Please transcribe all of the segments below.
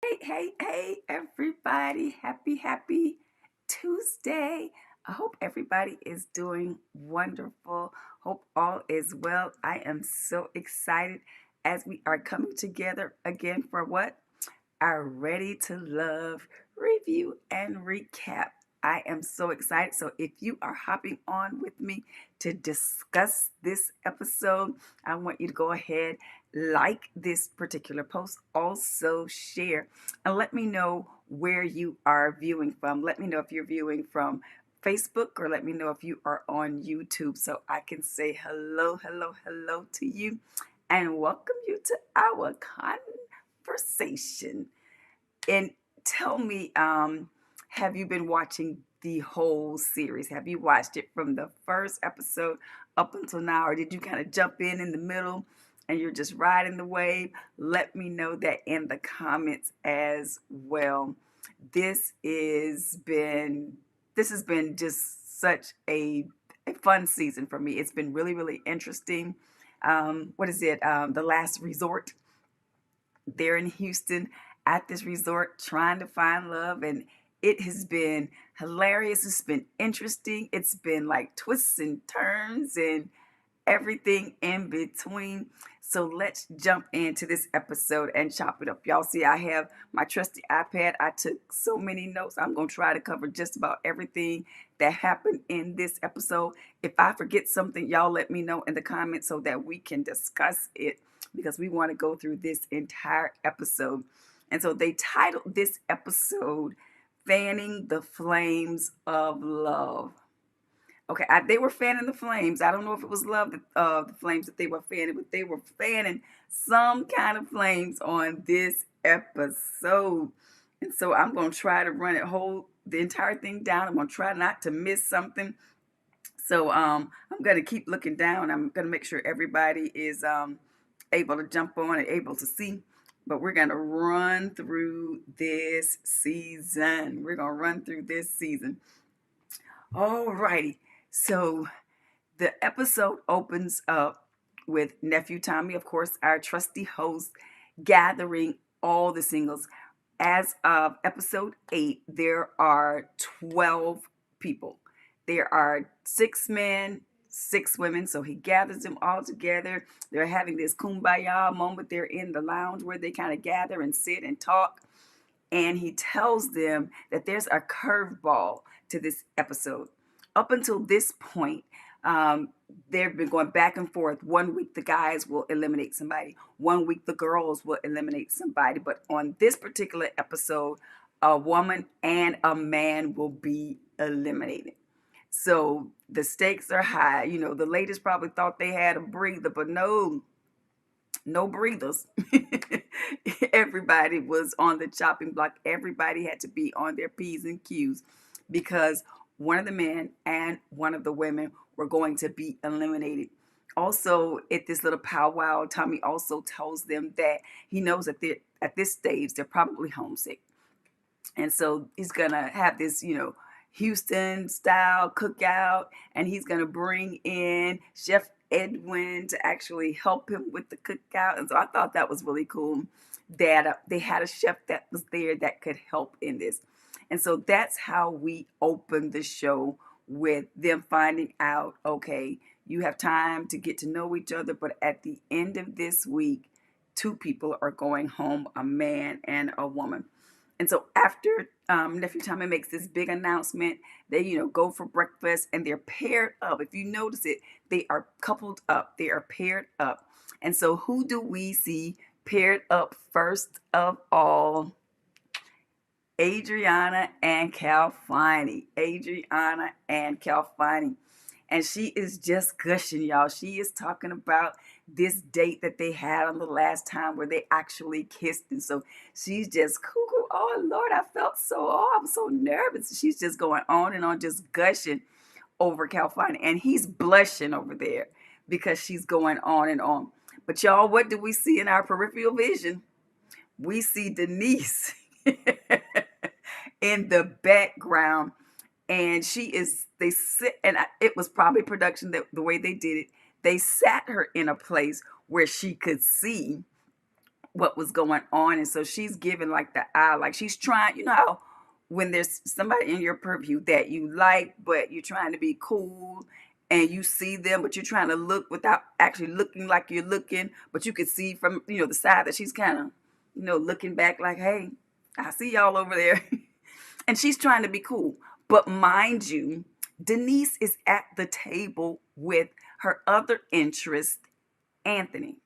Hey, everybody. Happy Tuesday. I hope everybody is doing wonderful. Hope all is well. I am so excited as we are coming together again for what? Our Ready to Love review and recap. I am so excited. So, if you are hopping on with me to discuss this episode, I want you to go ahead, like this particular post, also share, and let me know where you are viewing from. Let me know if you're viewing from Facebook or let me know if you are on YouTube so I can say hello to you and welcome you to our conversation. And tell me, have you been watching the whole series? Have you watched it from the first episode up until now, or did you kind of jump in the middle and you're just riding the wave? Let me know that in the comments as well. This is been this has been just such a fun season for me. It's been really interesting. What is it? The Last Resort. They're in Houston at this resort trying to find love, and it has been hilarious. It's been interesting. It's been like twists and turns and everything in between. So let's jump into this episode and chop it up. Y'all see, I have my trusty iPad. I took so many notes. I'm going to try to cover just about everything that happened in this episode. If I forget something, y'all let me know in the comments so that we can discuss it because we want to go through this entire episode. And so they titled this episode Fanning the Flames of Love. Okay, they were fanning the flames. I don't know if it was love, the flames that they were fanning, but they were fanning some kind of flames on this episode. And so I'm going to try to run it the entire thing down. I'm going to try not to miss something. So I'm going to keep looking down. I'm going to make sure everybody is able to jump on and able to see. But we're going to run through this season. All righty. So the episode opens up with Nephew Tommy, of course, our trusty host, gathering all the singles. As of episode 8, there are 12 people. There are 6 men, 6 women. So he gathers them all together. They're having this kumbaya moment. They're in the lounge where they kind of gather and sit and talk. And he tells them that there's a curveball to this episode. Up until this point, they've been going back and forth. One week the guys will eliminate somebody. One week the girls will eliminate somebody. But on this particular episode, a woman and a man will be eliminated. So the stakes are high. You know, the ladies probably thought they had a breather, but no breathers. Everybody was on the chopping block. Everybody had to be on their P's and Q's because one of the men and one of the women were going to be eliminated. Also, at this little powwow, Tommy also tells them that he knows that they're at this stage they're probably homesick. And so he's gonna have this, Houston style cookout, and he's gonna bring in Chef Edwin to actually help him with the cookout. And so I thought that was really cool that they had a chef that was there that could help in this. And so that's how we open the show, with them finding out, okay, you have time to get to know each other, but at the end of this week, 2 people are going home, a man and a woman. And so after Nephew Tommy makes this big announcement, they, go for breakfast and they're paired up. If you notice it, they are coupled up. They are paired up. And so who do we see paired up first of all? Adriana and Cal Fine. Adriana and Cal Fine. And she is just gushing, y'all. She is talking about this date that they had on the last time where they actually kissed. And so she's just cuckoo. Oh, Lord, I'm so nervous. She's just going on and on, just gushing over Cal Fine. And he's blushing over there because she's going on and on. But y'all, what do we see in our peripheral vision? We see Denise in the background, and they sit, and it was probably production that the way they did it, they sat her in a place where she could see what was going on. And so she's giving like the eye, like she's trying, you know how when there's somebody in your purview that you like, but you're trying to be cool and you see them, but you're trying to look without actually looking like you're looking, but you could see from, the side that she's kind of, looking back like, hey, I see y'all over there. And she's trying to be cool. But mind you, Denise is at the table with her other interest, Anthony.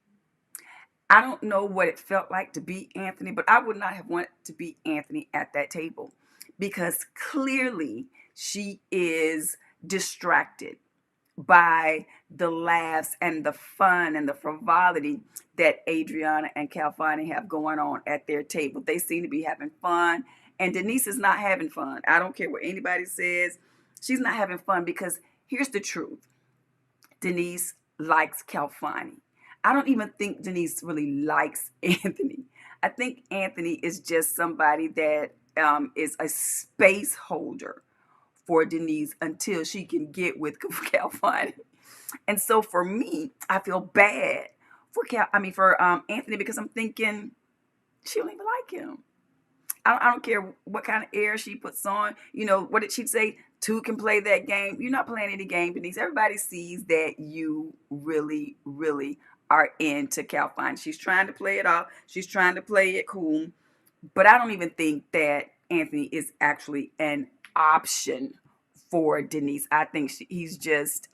I don't know what it felt like to be Anthony, but I would not have wanted to be Anthony at that table because clearly she is distracted by the laughs and the fun and the frivolity that Adriana and Cal Fine have going on at their table. They seem to be having fun, and Denise is not having fun. I don't care what anybody says. She's not having fun because here's the truth. Denise likes Cal Fine. I don't even think Denise really likes Anthony. I think Anthony is just somebody that is a space holder for Denise until she can get with Cal Fine. And so for me, I feel bad for Anthony because I'm thinking she don't even like him. I don't care what kind of air she puts on. What did she say? Two can play that game. You're not playing any game, Denise. Everybody sees that you really, really are into Cal Fine. She's trying to play it off. She's trying to play it cool. But I don't even think that Anthony is actually an option for Denise. I think he's just,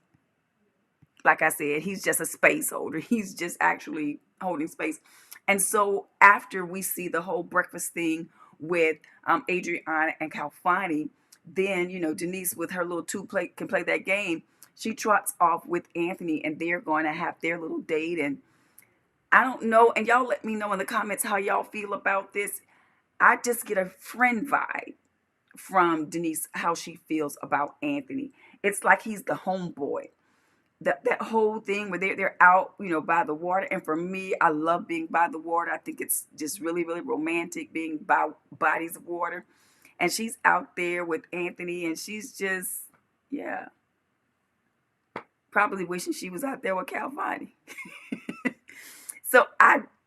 like I said, he's just a space holder. He's just actually holding space. And so after we see the whole breakfast thing with Adriana and Cal Fine, then, Denise with her little can play that game. She trots off with Anthony and they're going to have their little date. And I don't know. And y'all let me know in the comments how y'all feel about this. I just get a friend vibe from Denise, how she feels about Anthony. It's like he's the homeboy. That whole thing where they're out, by the water. And for me, I love being by the water. I think it's just really, really romantic being by bodies of water. And she's out there with Anthony and she's just, yeah, probably wishing she was out there with Cal Fine. So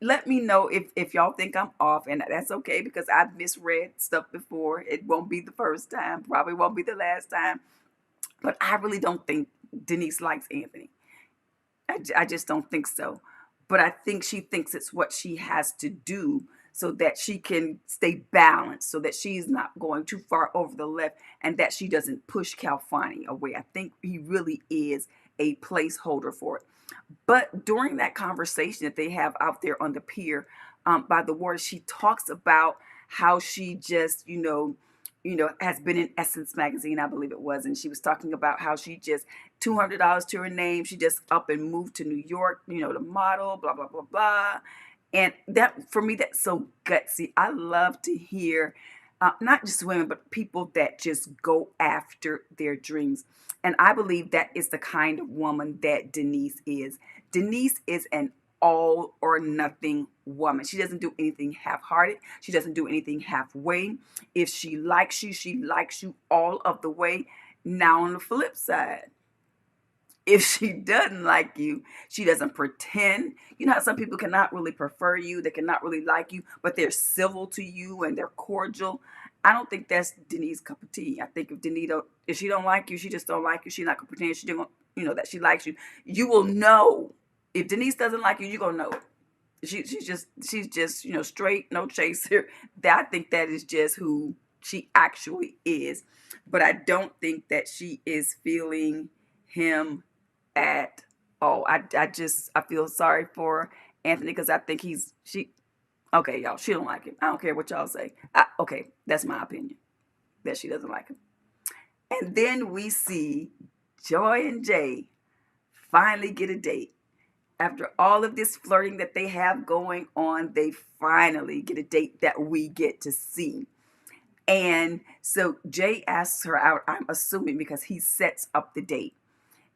let me know if y'all think I'm off, and that's okay because I've misread stuff before. It won't be the first time, probably won't be the last time. But I really don't think Denise likes Anthony. I just don't think so. But I think she thinks it's what she has to do so that she can stay balanced, so that she's not going too far over the left and that she doesn't push Cal Fine away. I think he really is a placeholder for it. But during that conversation that they have out there on the pier by the water, she talks about how she just, has been in Essence magazine, I believe it was, and she was talking about how she just $200 to her name. She just up and moved to New York, to model, blah blah blah blah. And that for me, that's so gutsy. I love to hear not just women, but people that just go after their dreams. And I believe that is the kind of woman that Denise is. Denise is an all or nothing woman. She doesn't do anything half-hearted. She doesn't do anything halfway. If she likes you, she likes you all of the way. Now on the flip side, if she doesn't like you, she doesn't pretend. You know how some people cannot really prefer you, they cannot really like you, but they're civil to you and they're cordial. I don't think that's Denise's cup of tea. I think if she don't like you, she just don't like you. She's not gonna pretend she don't, that she likes you. You will know. If Denise doesn't like you, you're gonna know it. She's just straight, no chaser. I think that is just who she actually is. But I don't think that she is feeling him at all. I feel sorry for Anthony because I think okay, y'all, she don't like him. I don't care what y'all say. Okay, that's my opinion, that she doesn't like him. And then we see Joy and Jay finally get a date. After all of this flirting that they have going on, they finally get a date that we get to see. And so Jay asks her out, I'm assuming because he sets up the date.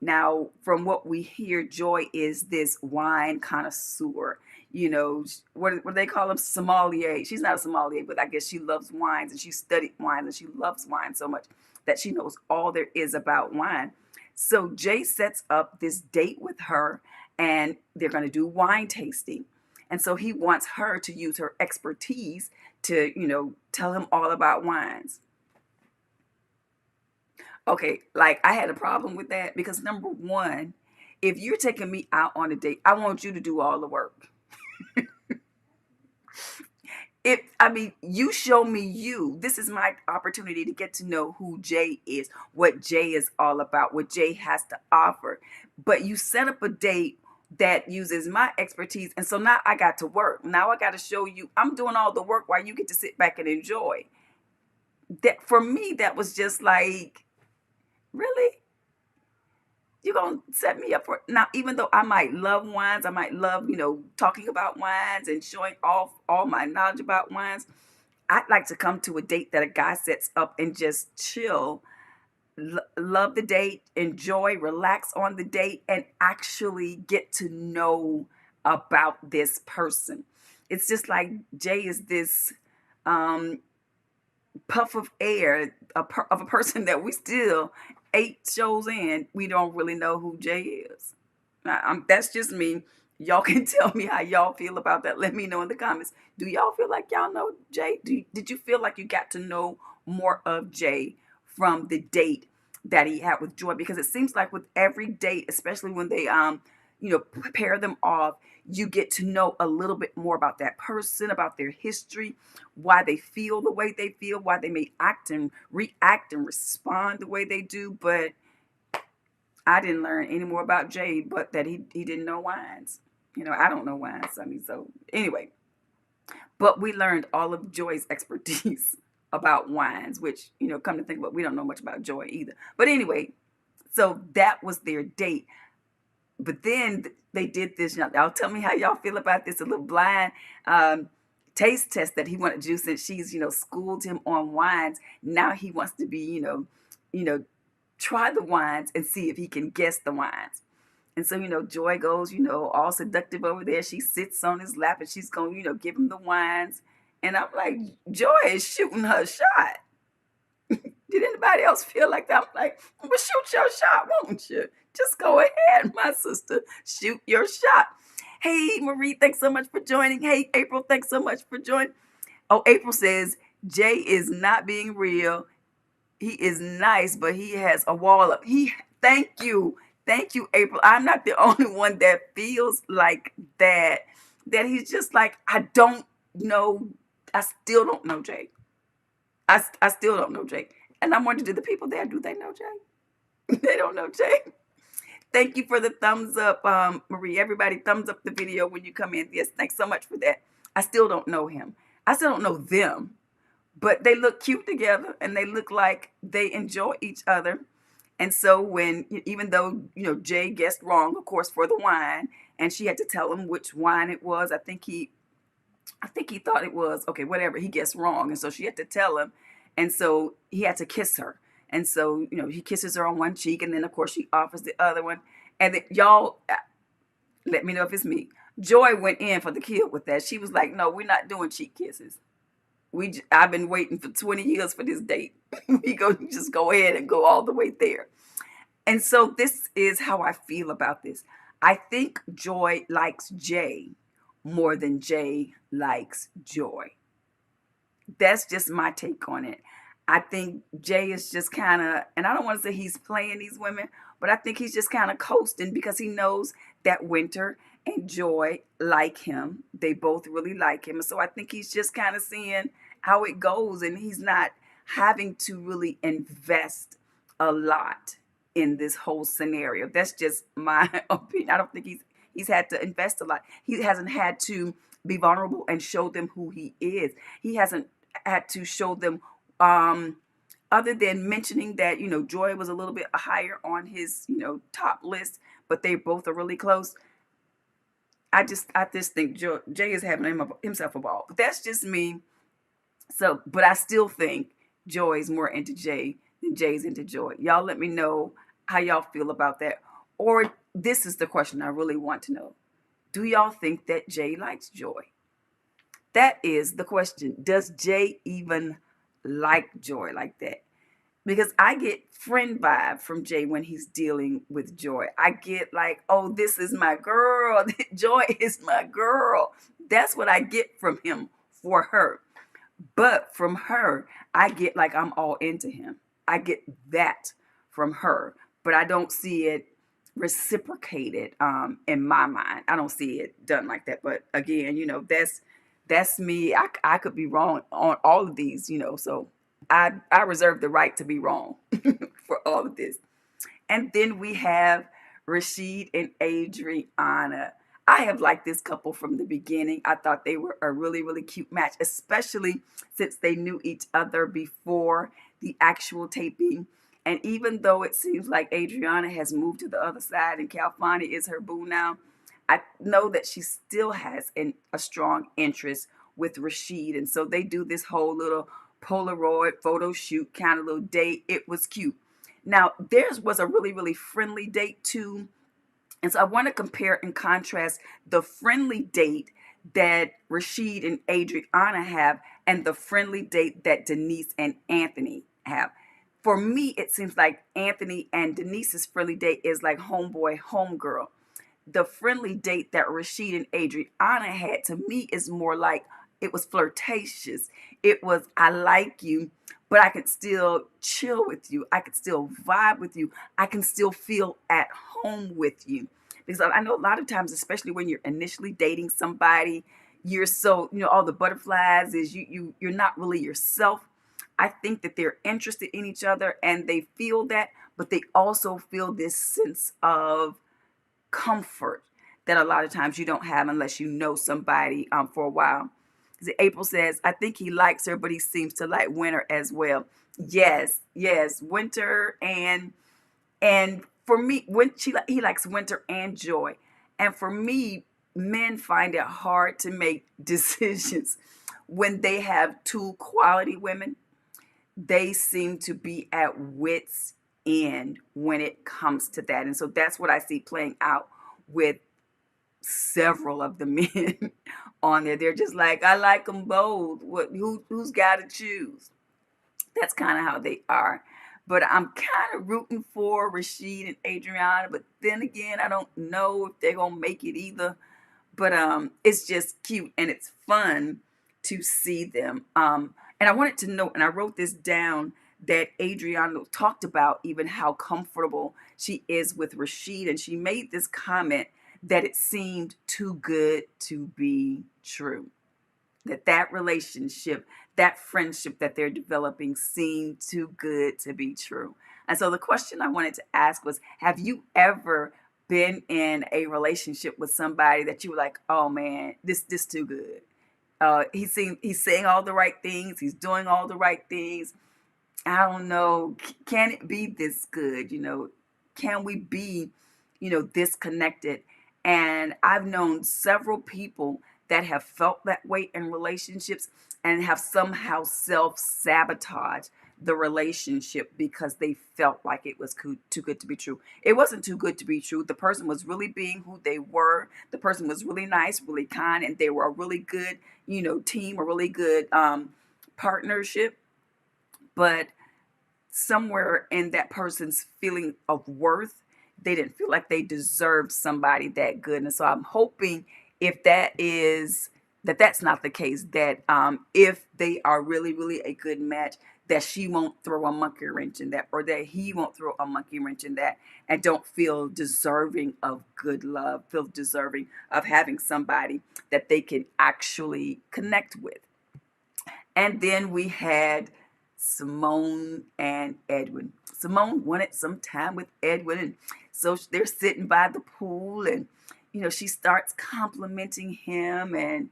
Now, from what we hear, Joy is this wine connoisseur. What do they call him? Sommelier. She's not a sommelier, but I guess she loves wines and she studied wine and she loves wine so much that she knows all there is about wine. So Jay sets up this date with her and they're going to do wine tasting. And so he wants her to use her expertise to, tell him all about wines. Okay, like I had a problem with that because number one, if you're taking me out on a date, I want you to do all the work. You show me you. This is my opportunity to get to know who Jay is, what Jay is all about, what Jay has to offer. But you set up a date that uses my expertise. And so now I got to work. Now I got to show you I'm doing all the work while you get to sit back and enjoy. That for me, that was just like, really? You're going to set me up for now, even though I might love wines, I might love, talking about wines and showing off all my knowledge about wines. I'd like to come to a date that a guy sets up and just chill, love the date, enjoy, relax on the date, and actually get to know about this person. It's just like Jay is this puff of air of a person that we still 8 shows in, we don't really know who Jay is. That's just me. Y'all can tell me how y'all feel about that. Let me know in the comments. Do y'all feel like y'all know Jay? Did you feel like you got to know more of Jay from the date that he had with Joy? Because it seems like with every date, especially when they pair them off, you get to know a little bit more about that person, about their history, why they feel the way they feel, why they may act and react and respond the way they do. But I didn't learn any more about Jay, but that he didn't know wines. I don't know wines. So anyway, but we learned all of Joy's expertise about wines, which, come to think about, we don't know much about Joy either. But anyway, so that was their date. But then they did this. Y'all tell me how y'all feel about this. A little blind taste test that he wanted to do since she's, schooled him on wines. Now he wants to be, try the wines and see if he can guess the wines. And so, Joy goes, all seductive over there. She sits on his lap and she's going, give him the wines. And I'm like, Joy is shooting her shot. Did anybody else feel like that? I'm like, well, shoot your shot, won't you? Just go ahead, my sister. Shoot your shot. Hey, Marie, thanks so much for joining. Hey, April, thanks so much for joining. Oh, April says, Jay is not being real. He is nice, but he has a wall up. Thank you. Thank you, April. I'm not the only one that feels like that. That he's just like, I don't know. I still don't know Jay. I still don't know Jay. And I'm wondering, do the people there, do they know Jay? They don't know Jay. Thank you for the thumbs up, Marie. Everybody thumbs up the video when you come in. Yes, thanks so much for that. I still don't know him. I still don't know them. But they look cute together and they look like they enjoy each other. And so even though, Jay guessed wrong, of course, for the wine, and she had to tell him which wine it was. I think he thought it was, okay, whatever, he guessed wrong. And so she had to tell him. And so he had to kiss her. And so, he kisses her on one cheek. And then, of course, she offers the other one. And then, y'all, let me know if it's me. Joy went in for the kill with that. She was like, no, we're not doing cheek kisses. I've been waiting for 20 years for this date. We just go ahead and go all the way there. And so this is how I feel about this. I think Joy likes Jay more than Jay likes Joy. That's just my take on it. I think Jay is just kind of, and I don't want to say he's playing these women, but I think he's just kind of coasting because he knows that Winter and Joy like him. They both really like him. And so I think he's just kind of seeing how it goes, and he's not having to really invest a lot in this whole scenario. That's just my opinion. I don't think he's had to invest a lot. He hasn't had to be vulnerable and show them who he is. He hasn't had to show them other than mentioning that, Joy was a little bit higher on his, top list, but they both are really close. I just think Jay is having himself a ball. But that's just me. So, but I still think Joy's more into Jay than Jay's into Joy. Y'all let me know how y'all feel about that. Or this is the question I really want to know. Do y'all think that Jay likes Joy? That is the question. Does Jay even like Joy like that? Because I get friend vibe from Jay when he's dealing with Joy. I get like, oh, this is my girl. Joy is my girl. That's what I get from him for her. But from her, I get like I'm all into him. I get that from her, but I don't see it reciprocated in my mind. I don't see it done like that. But again, that's me. I could be wrong on all of these, so I reserve the right to be wrong for all of this. And then we have Rasheed and Adriana. I have liked this couple from the beginning. I thought they were a really, really cute match, especially since they knew each other before the actual taping. And even though it seems like Adriana has moved to the other side and Cal Fine is her boo now, I know that she still has a strong interest with Rasheed. And so they do this whole little Polaroid photo shoot kind of little date. It was cute. Now, theirs was a really, really friendly date too. And so I want to compare and contrast the friendly date that Rasheed and Adriana have and the friendly date that Denise and Anthony have. For me, it seems like Anthony and Denise's friendly date is like homeboy, homegirl. The friendly date that Rasheed and Adriana had to me is more like it was flirtatious. It was, I like you, but I can still chill with you. I can still vibe with you. I can still feel at home with you. Because I know a lot of times, especially when you're initially dating somebody, you're so, all the butterflies is you're not really yourself. I think that they're interested in each other and they feel that, but they also feel this sense of comfort that a lot of times you don't have unless you know somebody for a while. April says, I think he likes her, but he seems to like Winter as well. Yes, yes, Winter and for me, he likes Winter and Joy. And for me, men find it hard to make decisions when they have two quality women. They seem to be at wits end when it comes to that. And so that's what I see playing out with several of the men on there. They're just like, I like them both. Who's got to choose? That's kind of how they are. But I'm kind of rooting for Rasheed and Adriana. But then again, I don't know if they're gonna make it either. But it's just cute and it's fun to see them. And I wanted to note, and I wrote this down, that Adriana talked about even how comfortable she is with Rasheed, and she made this comment that it seemed too good to be true. That relationship, that friendship that they're developing seemed too good to be true. And so the question I wanted to ask was, have you ever been in a relationship with somebody that you were like, oh man, this too good? He's saying all the right things, he's doing all the right things. I don't know, can it be this good? Can we be, this connected? And I've known several people that have felt that way in relationships and have somehow self-sabotaged the relationship because they felt like it was too good to be true. It wasn't too good to be true. The person was really being who they were. The person was really nice, really kind, and they were a really good, team, a really good partnership. But somewhere in that person's feeling of worth, they didn't feel like they deserved somebody that good. And so I'm hoping, if that's not the case, that if they are really, really a good match, that she won't throw a monkey wrench in that, or that he won't throw a monkey wrench in that, and don't feel deserving of good love, feel deserving of having somebody that they can actually connect with. And then we had Symone and Edwin. Symone wanted some time with Edwin, and so they're sitting by the pool, and she starts complimenting him, and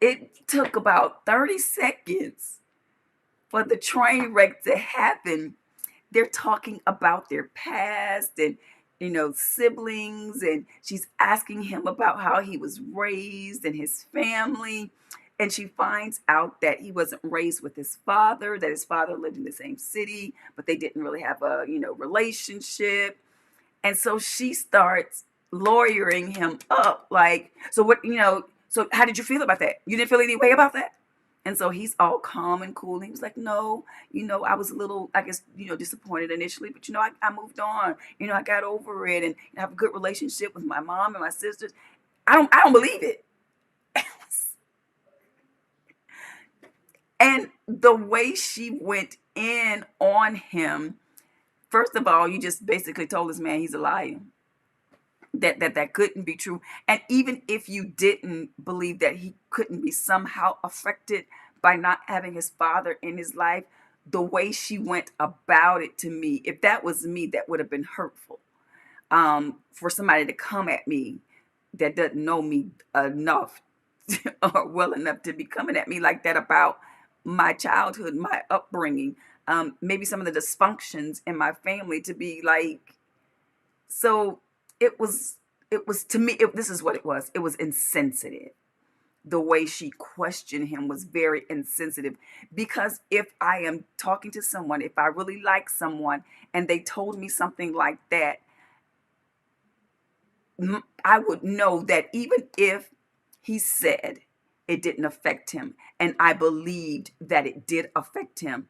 it took about 30 seconds for the train wreck to happen. They're talking about their past and siblings, and she's asking him about how he was raised and his family. And she finds out that he wasn't raised with his father, that his father lived in the same city, but they didn't really have a, relationship. And so she starts lawyering him up. Like, so what, so how did you feel about that? You didn't feel any way about that? And so he's all calm and cool. And he was like, no, I was a little, I guess, disappointed initially, but, I moved on. I got over it, and I have a good relationship with my mom and my sisters. I don't believe it. And the way she went in on him, first of all, you just basically told this man he's a liar. That couldn't be true. And even if you didn't believe that he couldn't be somehow affected by not having his father in his life, the way she went about it, to me, if that was me, that would have been hurtful. For somebody to come at me that doesn't know me enough or well enough to be coming at me like that about my childhood, my upbringing, maybe some of the dysfunctions in my family, to be like, so it was to me, this is what it was. It was insensitive. The way she questioned him was very insensitive, because if I am talking to someone, if I really like someone and they told me something like that, I would know that even if he said it didn't affect him, and I believed that it did affect him,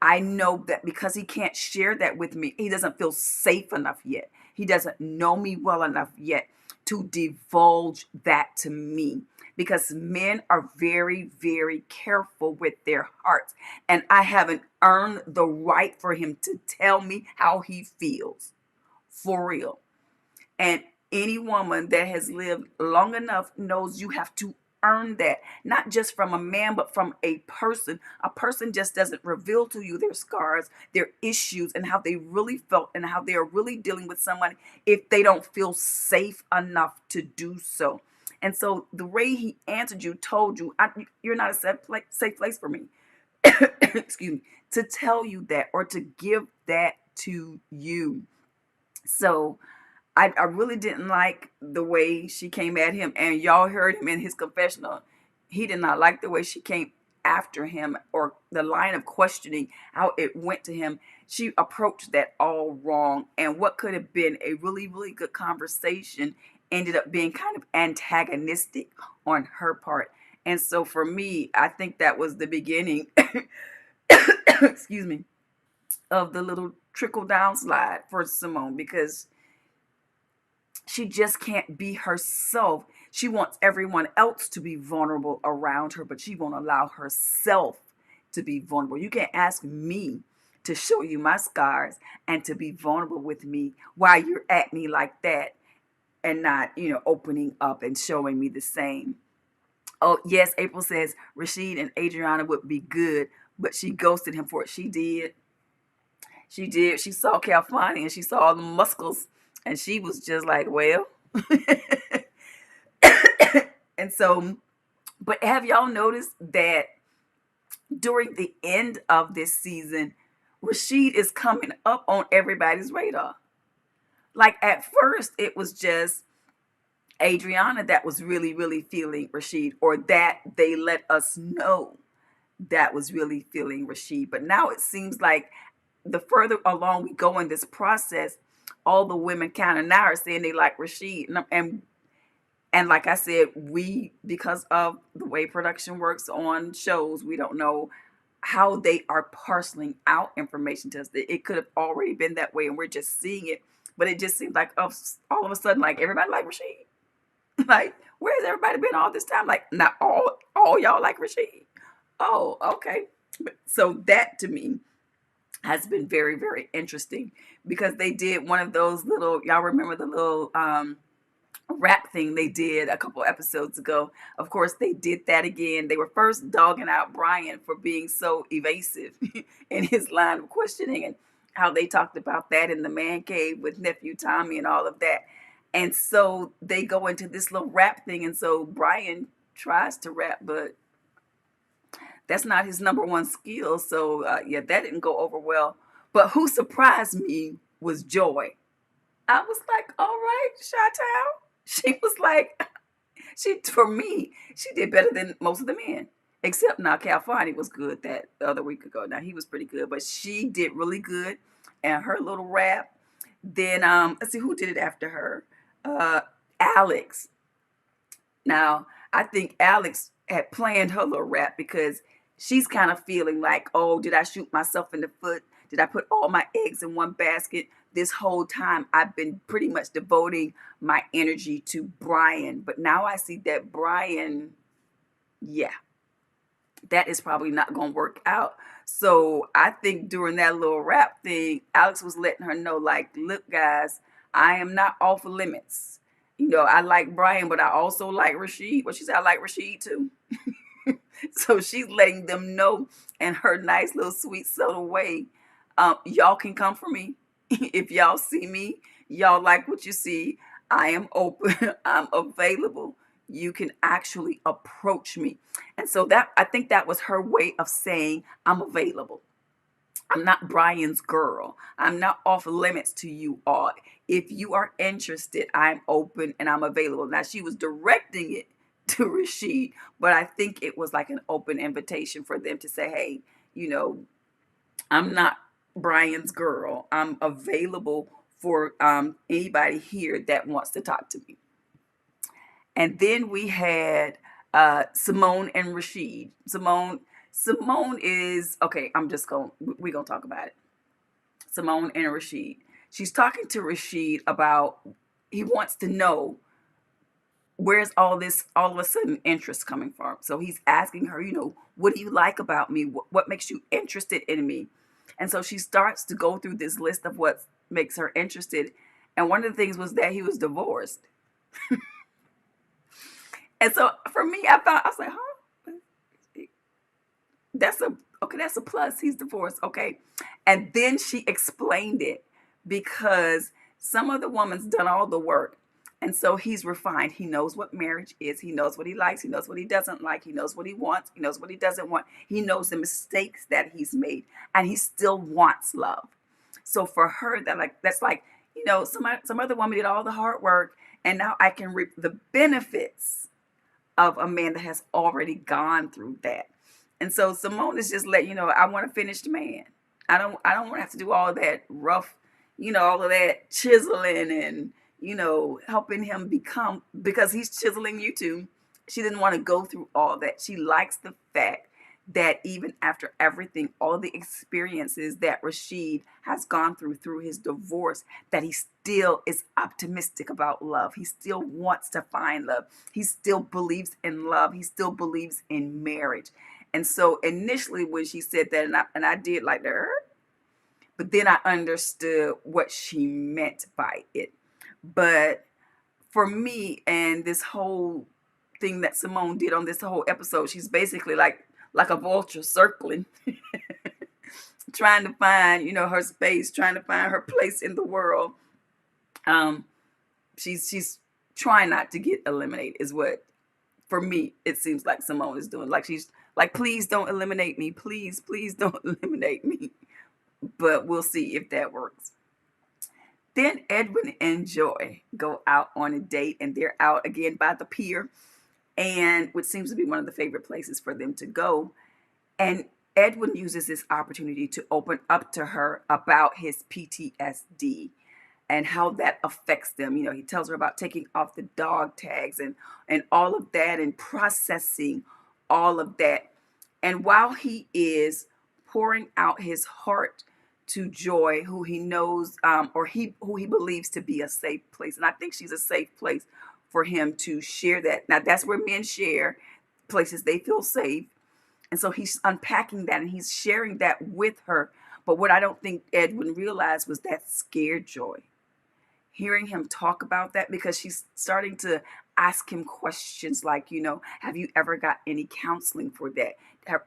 I know that because he can't share that with me, he doesn't feel safe enough yet. He doesn't know me well enough yet to divulge that to me, because men are very, very careful with their hearts. And I haven't earned the right for him to tell me how he feels, for real. And any woman that has lived long enough knows you have to earn that, not just from a man, but from a person. A person just doesn't reveal to you their scars, their issues, and how they really felt and how they are really dealing with someone if they don't feel safe enough to do so. And so the way he answered you told you, you're not a safe place for me. Excuse me, to tell you that or to give that to you. So I really didn't like the way she came at him, and y'all heard him in his confessional. He did not like the way she came after him, or the line of questioning, how it went to him. She approached that all wrong, and what could have been a really, really good conversation ended up being kind of antagonistic on her part. And so for me, I think that was the beginning, excuse me, of the little trickle down slide for Symone, because she just can't be herself. She wants everyone else to be vulnerable around her, but she won't allow herself to be vulnerable. You can't ask me to show you my scars and to be vulnerable with me while you're at me like that, and not, opening up and showing me the same. Oh, yes, April says Rasheed and Adriana would be good, but she ghosted him for it. She did. She did. She saw Cal Fine and she saw all the muscles, and she was just like, well. And so, but have y'all noticed that during the end of this season, Rasheed is coming up on everybody's radar? Like at first, it was just Adriana that was really, really feeling Rasheed, or that they let us know that was really feeling Rasheed. But now it seems like the further along we go in this process, all the women kind of now are saying they like Rasheed. And like I said, we, because of the way production works on shows, we don't know how they are parceling out information to us. It could have already been that way and we're just seeing it. But it just seems like all of a sudden, like everybody like Rasheed. Like, where's everybody been all this time? Like, not all y'all like Rasheed. Oh, okay. So that to me has been very, very interesting, because they did one of those little, y'all remember the little rap thing they did a couple episodes ago. Of course, they did that again. They were first dogging out Bryan for being so evasive in his line of questioning, and how they talked about that in the man cave with nephew Tommy and all of that. And so they go into this little rap thing, and so Bryan tries to rap, but that's not his number one skill. So yeah, that didn't go over well. But who surprised me was Joy. I was like, all right, Chi-Town. She was like, for me, she did better than most of the men. Except now Cal Fine was good that the other week ago. Now he was pretty good, but she did really good. And her little rap. Then let's see who did it after her. Alex. Now, I think Alex had planned her little rap, because she's kind of feeling like, oh, did I shoot myself in the foot? Did I put all my eggs in one basket? This whole time I've been pretty much devoting my energy to Bryan. But now I see that Bryan, yeah, that is probably not going to work out. So I think during that little rap thing, Alex was letting her know, like, look, guys, I am not off limits. I like Bryan, but I also like Rasheed. Well, she said, I like Rasheed too. So she's letting them know in her nice little sweet subtle way, y'all can come for me. If y'all see me, y'all like what you see, I am open. I'm available. You can actually approach me. And so that, I think that was her way of saying, I'm available. I'm not Bryan's girl. I'm not off limits to you all. If you are interested, I'm open and I'm available. Now, she was directing it to Rasheed, but I think it was like an open invitation for them to say, hey, you know, I'm not Bryan's girl. I'm available for anybody here that wants to talk to me. And then we had Symone and Rasheed. Symone is okay. We're gonna talk about it. Symone and Rasheed. She's talking to Rasheed about, he wants to know where's all of a sudden interest coming from. So he's asking her, what do you like about me? What makes you interested in me? And so she starts to go through this list of what makes her interested. And one of the things was that he was divorced. And so for me, I was like, huh? That's a plus. He's divorced. Okay. And then she explained it because some other woman's done all the work. And so he's refined. He knows what marriage is. He knows what he likes. He knows what he doesn't like. He knows what he wants. He knows what he doesn't want. He knows the mistakes that he's made, and he still wants love. So for her, that's like, some other woman did all the hard work, and now I can reap the benefits of a man that has already gone through that. And so Symone is just letting I want a finished man. I don't want to have to do all that rough, all of that chiseling and helping him become, because he's chiseling you too. She didn't want to go through all that. She likes the fact that even after everything, all the experiences that Rasheed has gone through his divorce, that he still is optimistic about love. He still wants to find love. He still believes in love. He still believes in marriage. And so initially when she said that, and I did like her, but then I understood what she meant by it. But for me, and this whole thing that Symone did on this whole episode, she's basically like a vulture circling, trying to find, her space, trying to find her place in the world. She's trying not to get eliminated, is what, for me, it seems like Symone is doing. Like, she's like, please don't eliminate me. Please don't eliminate me. But we'll see if that works. Then Edwin and Joy go out on a date, and they're out again by the pier, and which seems to be one of the favorite places for them to go. And Edwin uses this opportunity to open up to her about his PTSD and how that affects them. He tells her about taking off the dog tags and all of that, and processing all of that. And while he is pouring out his heart to Joy, who he knows, who he believes to be a safe place, and I think she's a safe place for him to share that. Now, that's where men share places they feel safe. And so he's unpacking that and he's sharing that with her. But what I don't think Edwin realized was that scared Joy. Hearing him talk about that, because she's starting to ask him questions like, have you ever got any counseling for that?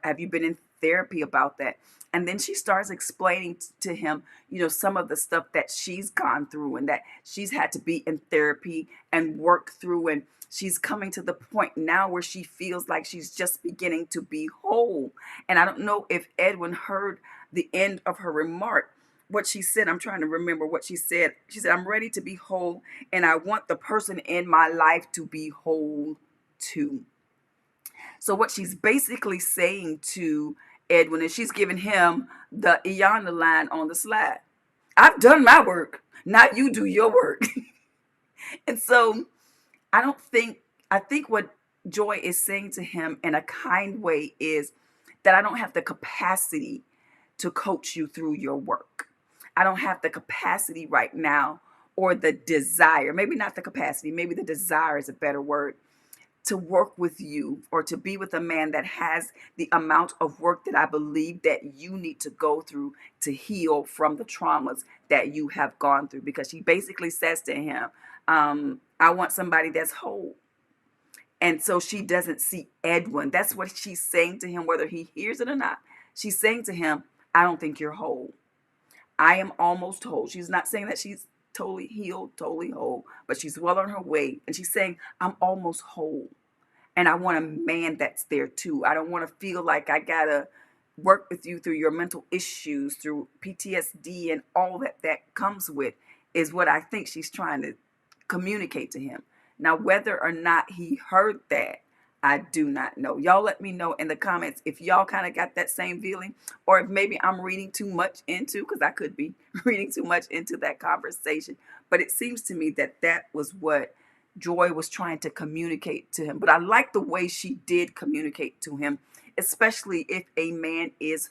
Have you been in therapy about that? And then she starts explaining to him, some of the stuff that she's gone through and that she's had to be in therapy and work through. And she's coming to the point now where she feels like she's just beginning to be whole. And I don't know if Edwin heard the end of her remark. What she said, I'm trying to remember what she said. She said, I'm ready to be whole, and I want the person in my life to be whole too. So what she's basically saying to Edwin, and she's giving him the Iyanla line on the slide. I've done my work. Now you do your work. And so I think what Joy is saying to him in a kind way is that I don't have the capacity to coach you through your work. I don't have the capacity right now, or the desire, maybe not the capacity, maybe the desire is a better word, to work with you or to be with a man that has the amount of work that I believe that you need to go through to heal from the traumas that you have gone through. Because she basically says to him, I want somebody that's whole. And so she doesn't see Edwin. That's what she's saying to him, whether he hears it or not. She's saying to him, I don't think you're whole. I am almost whole. She's not saying that she's totally healed, totally whole, but she's well on her way. And she's saying, I'm almost whole. And I want a man that's there too. I don't want to feel like I got to work with you through your mental issues, through PTSD and all that that comes with, is what I think she's trying to communicate to him. Now, whether or not he heard that, I do not know. Y'all let me know in the comments if y'all kind of got that same feeling, or if maybe I'm reading too much into, because I could be reading too much into that conversation. But it seems to me that that was what Joy was trying to communicate to him. But I like the way she did communicate to him, especially if a man is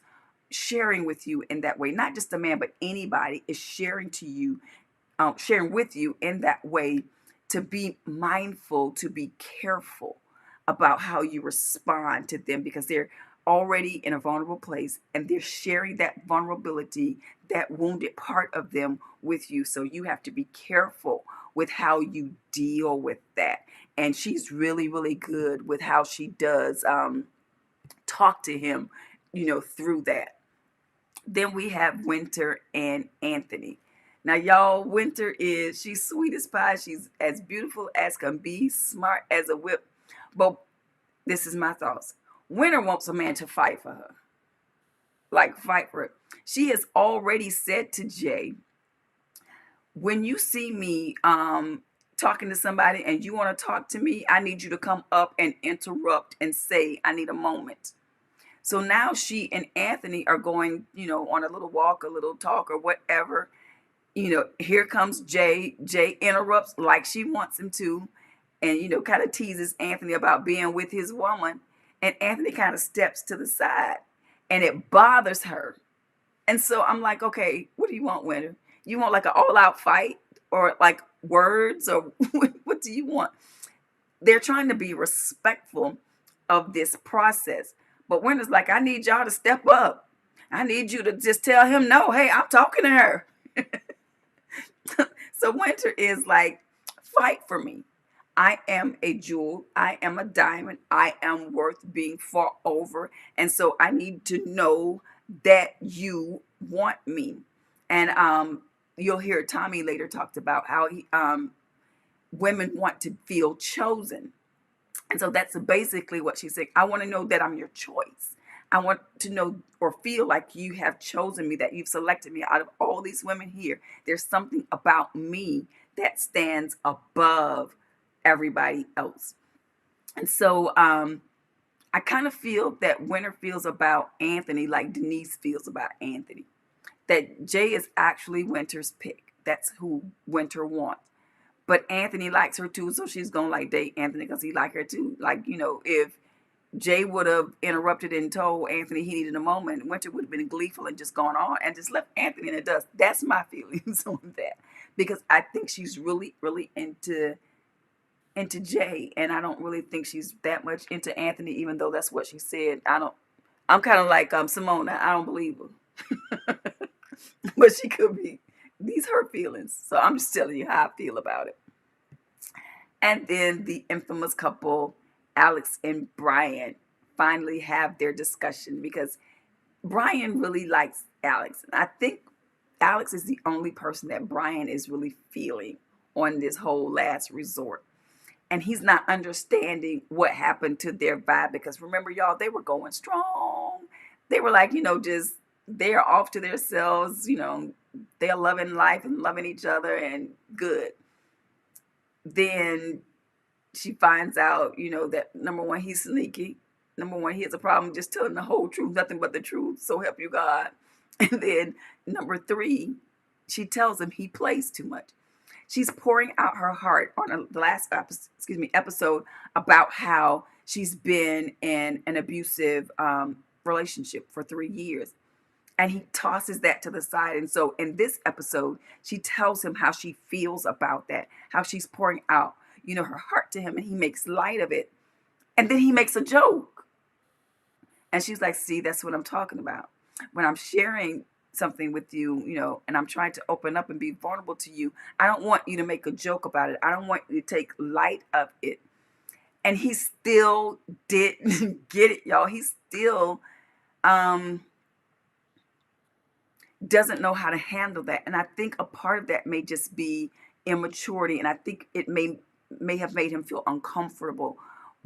sharing with you in that way. Not just a man, but anybody is sharing to you, sharing with you in that way, to be mindful, to be careful about how you respond to them, because they're already in a vulnerable place and they're sharing that vulnerability, that wounded part of them with you. So you have to be careful with how you deal with that. And she's really, really good with how she does talk to him, through that. Then we have Winter and Anthony. Now, y'all, she's sweet as pie. She's as beautiful as can be, smart as a whip. But this is my thoughts. Winter wants a man to fight for her. Like, fight for it. She has already said to Jay, when you see me talking to somebody and you want to talk to me, I need you to come up and interrupt and say, I need a moment. So now she and Anthony are going, on a little walk, a little talk or whatever. Here comes Jay. Jay interrupts like she wants him to, and, kind of teases Anthony about being with his woman. And Anthony kind of steps to the side and it bothers her. And so I'm like, okay, what do you want, Winter? You want like an all out fight or like words, or what do you want? They're trying to be respectful of this process. But Winter's like, I need y'all to step up. I need you to just tell him, no, hey, I'm talking to her. So Winter is like, fight for me. I am a jewel. I am a diamond. I am worth being fought over. And so I need to know that you want me. And you'll hear Tommy later talked about how women want to feel chosen. And so that's basically what she's saying. I want to know that I'm your choice. I want to know or feel like you have chosen me, that you've selected me out of all these women here. There's something about me that stands above everybody else. And so I kind of feel that Winter feels about Anthony like Denise feels about Anthony. That Jay is actually Winter's pick. That's who Winter wants. But Anthony likes her too, so she's going to like date Anthony because he like her too. Like, if Jay would have interrupted and told Anthony he needed a moment, Winter would have been gleeful and just gone on and just left Anthony in the dust. That's my feelings on that. Because I think she's really, really into Jay, and I don't really think she's that much into Anthony, even though that's what she said. I'm kind of like Symone. I don't believe her. But she could be. These her feelings. So I'm just telling you how I feel about it. And then the infamous couple, Alex and Bryan, finally have their discussion, because Bryan really likes Alex. And I think Alex is the only person that Bryan is really feeling on this whole last resort. And he's not understanding what happened to their vibe, because remember, y'all, they were going strong. They were like, just they're off to themselves, they're loving life and loving each other and good. Then she finds out, that number one, he's sneaky. Number one, he has a problem just telling the whole truth, nothing but the truth. So help you God. And then number three, she tells him he plays too much. She's pouring out her heart on the last episode about how she's been in an abusive relationship for 3 years. And he tosses that to the side. And so in this episode, she tells him how she feels about that, how she's pouring out, her heart to him, and he makes light of it. And then he makes a joke. And she's like, see, that's what I'm talking about. When I'm sharing something with you, and I'm trying to open up and be vulnerable to you, I don't want you to make a joke about it. I don't want you to take light of it. And he still didn't get it, y'all. He still um doesn't know how to handle that. And I think a part of that may just be immaturity. And I think it may have made him feel uncomfortable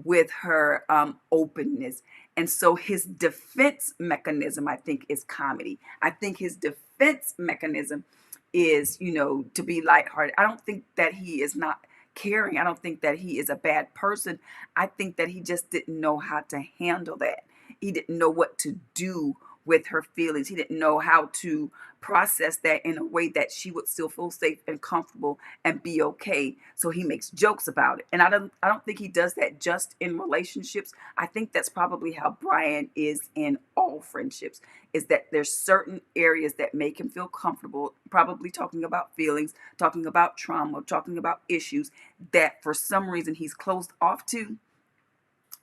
with her openness. And so his defense mechanism, I think, is comedy. I think his defense mechanism is, to be lighthearted. I don't think that he is not caring. I don't think that he is a bad person. I think that he just didn't know how to handle that. He didn't know what to do with her feelings. He didn't know how to process that in a way that she would still feel safe and comfortable and be okay. So he makes jokes about it. And I don't think he does that just in relationships. I think that's probably how Bryan is in all friendships, is that there's certain areas that make him feel comfortable, probably talking about feelings, talking about trauma, talking about issues that for some reason he's closed off to.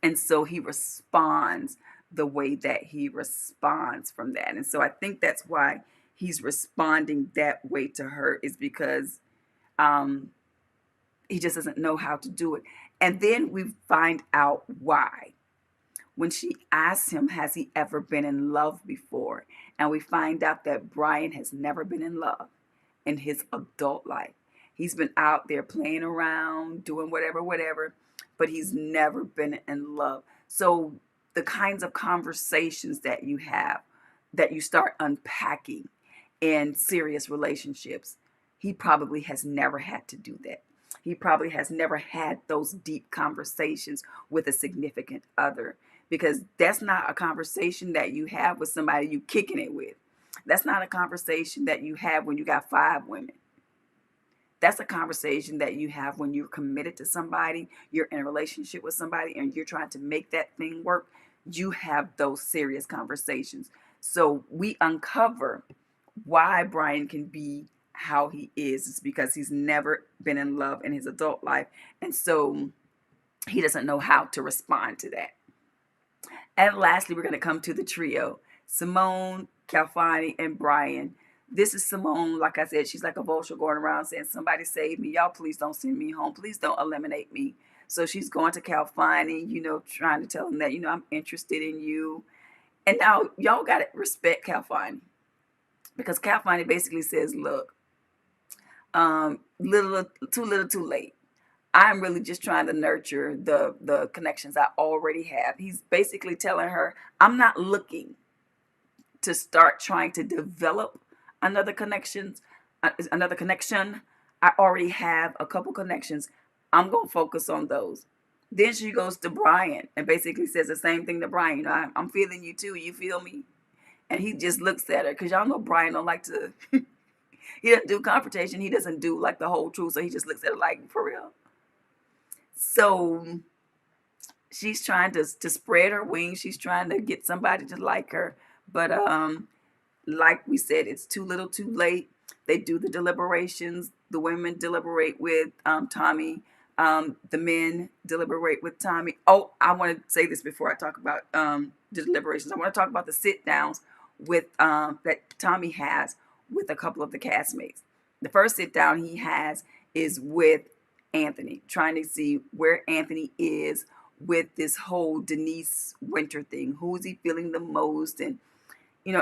And so he responds the way that he responds from that. And so I think that's why he's responding that way to her, is because um, he just doesn't know how to do it. And then we find out why. When she asks him, has he ever been in love before? And we find out that Bryan has never been in love in his adult life. He's been out there playing around, doing whatever, but he's never been in love. So the kinds of conversations that you have, that you start unpacking in serious relationships, he probably has never had to do that. He probably has never had those deep conversations with a significant other, because that's not a conversation that you have with somebody you kicking it with. That's not a conversation that you have when you got 5 women. That's a conversation that you have when you're committed to somebody, you're in a relationship with somebody, and you're trying to make that thing work. You have those serious conversations. So we uncover why Bryan can be how he is. It's because he's never been in love in his adult life. And so he doesn't know how to respond to that. And lastly, we're going to come to the trio, Symone, Cal Fine, and Bryan. This is Symone. Like I said, she's like a vulture going around saying, somebody save me. Y'all, please don't send me home. Please don't eliminate me. So she's going to Cal Fine, trying to tell him that, I'm interested in you. And now y'all got to respect Cal Fine, because Cal Fine basically says, look, too little, too late. I'm really just trying to nurture the connections I already have. He's basically telling her, I'm not looking to start trying to develop another connection. I already have a couple connections. I'm going to focus on those. Then she goes to Bryan and basically says the same thing to Bryan. I'm feeling you too. You feel me? And he just looks at her, because y'all know Bryan don't like to, he doesn't do confrontation. He doesn't do like the whole truth. So he just looks at her like, for real. So she's trying to spread her wings. She's trying to get somebody to like her. But like we said, it's too little too late. They do the deliberations. The women deliberate with Tommy. The men deliberate with Tommy. Oh, I want to say this before I talk about the deliberations. I want to talk about the sit downs with that Tommy has with a couple of the castmates. The first sit down he has is with Anthony, trying to see where Anthony is with this whole Denise Winter thing. Who is he feeling the most? And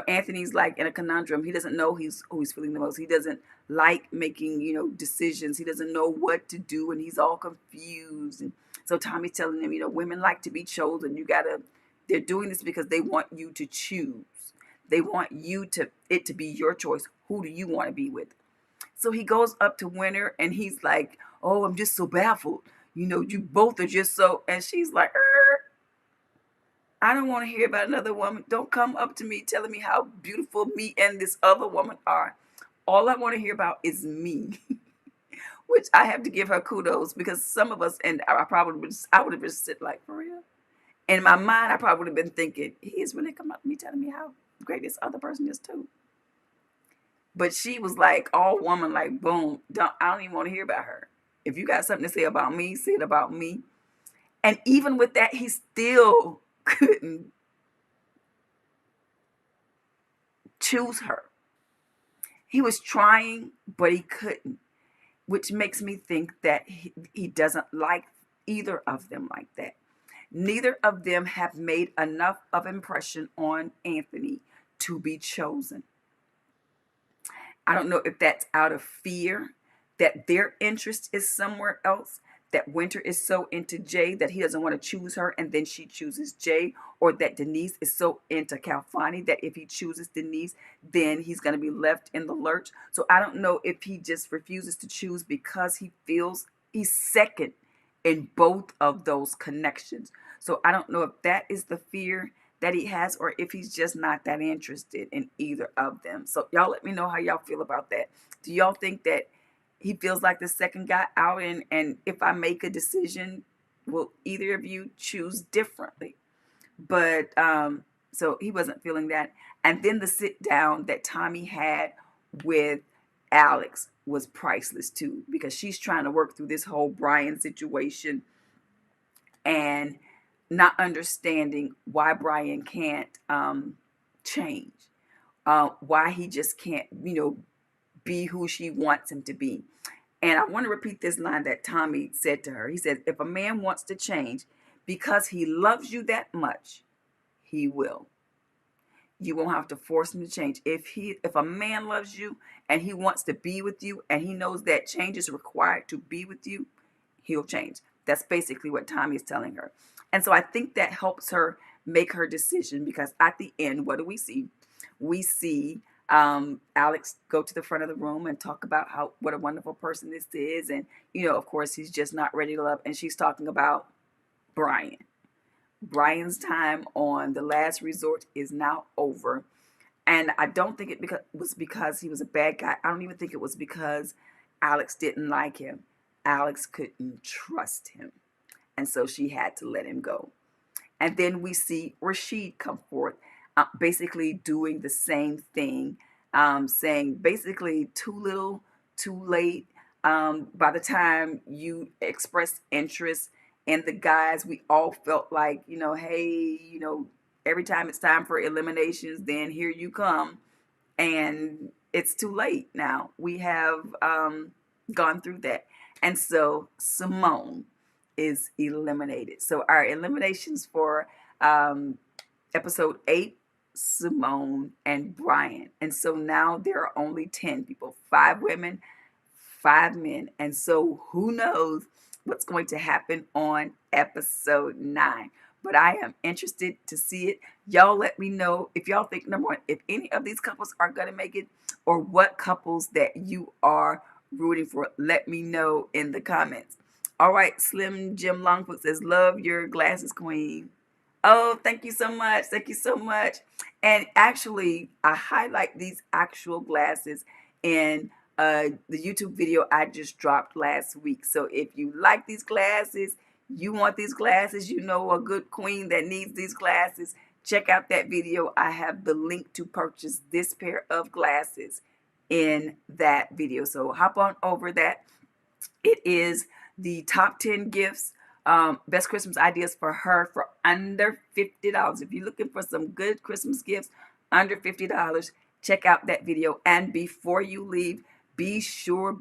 Anthony's like in a conundrum. He doesn't know who he's feeling the most. He doesn't like making, decisions. He doesn't know what to do, and he's all confused. And so Tommy's telling him, women like to be chosen. They're doing this because they want you to choose. They want it to be your choice. Who do you want to be with? So he goes up to Winter and he's like, oh, I'm just so baffled. You both are just so, and she's like, I don't want to hear about another woman. Don't come up to me telling me how beautiful me and this other woman are. All I want to hear about is me. Which I have to give her kudos, because some of us, and I would have just sit like, for real. In my mind, I probably would have been thinking, here's when they come up to me telling me how great this other person is too. But she was like all woman, like boom. I don't even want to hear about her. If you got something to say about me, say it about me. And even with that, he still couldn't choose her. He was trying, but he couldn't, which makes me think that he doesn't like either of them like that. Neither of them have made enough of impression on Anthony to be chosen. I don't know if that's out of fear that their interest is somewhere else, that Winter is so into Jay that he doesn't want to choose her and then she chooses Jay, or that Denise is so into Cal Fine that if he chooses Denise, then he's going to be left in the lurch. So I don't know if he just refuses to choose because he feels he's second in both of those connections. So I don't know if that is the fear that he has, or if he's just not that interested in either of them. So y'all let me know how y'all feel about that. Do y'all think that he feels like the second guy out, and if I make a decision, will either of you choose differently? But so he wasn't feeling that. And then the sit down that Tommy had with Alex was priceless too, because she's trying to work through this whole Bryan situation and not understanding why Bryan can't change, why he just can't, be who she wants him to be. And I want to repeat this line that Tommy said to her. He said, if a man wants to change because he loves you that much, he will. You won't have to force him to change. If a man loves you and he wants to be with you and he knows that change is required to be with you, he'll change. That's basically what Tommy is telling her. And so I think that helps her make her decision, because at the end, what do we see? We see Alex go to the front of the room and talk about what a wonderful person this is. And, of course, he's just not ready to love. And she's talking about Bryan. Bryan's time on The Last Resort is now over. And I don't think it was because he was a bad guy. I don't even think it was because Alex didn't like him. Alex couldn't trust him. And so she had to let him go. And then we see Rasheed come forth, basically doing the same thing, saying basically too little, too late. By the time you expressed interest in the guys, we all felt like, hey, every time it's time for eliminations, then here you come. And it's too late now. We have gone through that. And so Symone is eliminated. So our eliminations for episode 8, Symone and Bryan. And so now there are only 10 people, 5 women, 5 men. And so who knows what's going to happen on episode 9. But I am interested to see it. Y'all let me know if y'all think, number one, if any of these couples are going to make it, or what couples that you are rooting for. Let me know in the comments. All right, Slim Jim Longfoot says, love your glasses, queen. Oh, thank you so much. Thank you so much. And actually, I highlight these actual glasses in the YouTube video I just dropped last week. So if you like these glasses, you want these glasses, you know a good queen that needs these glasses, check out that video. I have the link to purchase this pair of glasses in that video. So hop on over that. It is the top 10 gifts, best Christmas ideas for her for under $50. If you're looking for some good Christmas gifts under $50, check out that video. And before you leave, be sure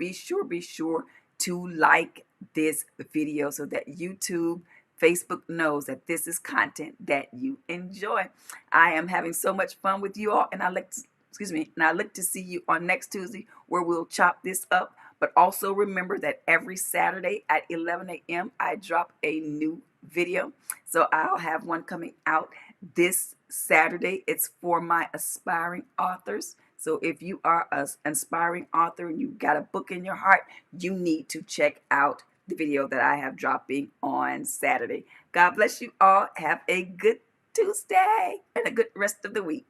to like this video so that YouTube, Facebook knows that this is content that you enjoy. I am having so much fun with you all, and I look to see you on next Tuesday, where we'll chop this up. But also remember that every Saturday at 11 a.m. I drop a new video. So I'll have one coming out this Saturday. It's for my aspiring authors. So if you are an aspiring author and you've got a book in your heart, you need to check out the video that I have dropping on Saturday. God bless you all. Have a good Tuesday and a good rest of the week.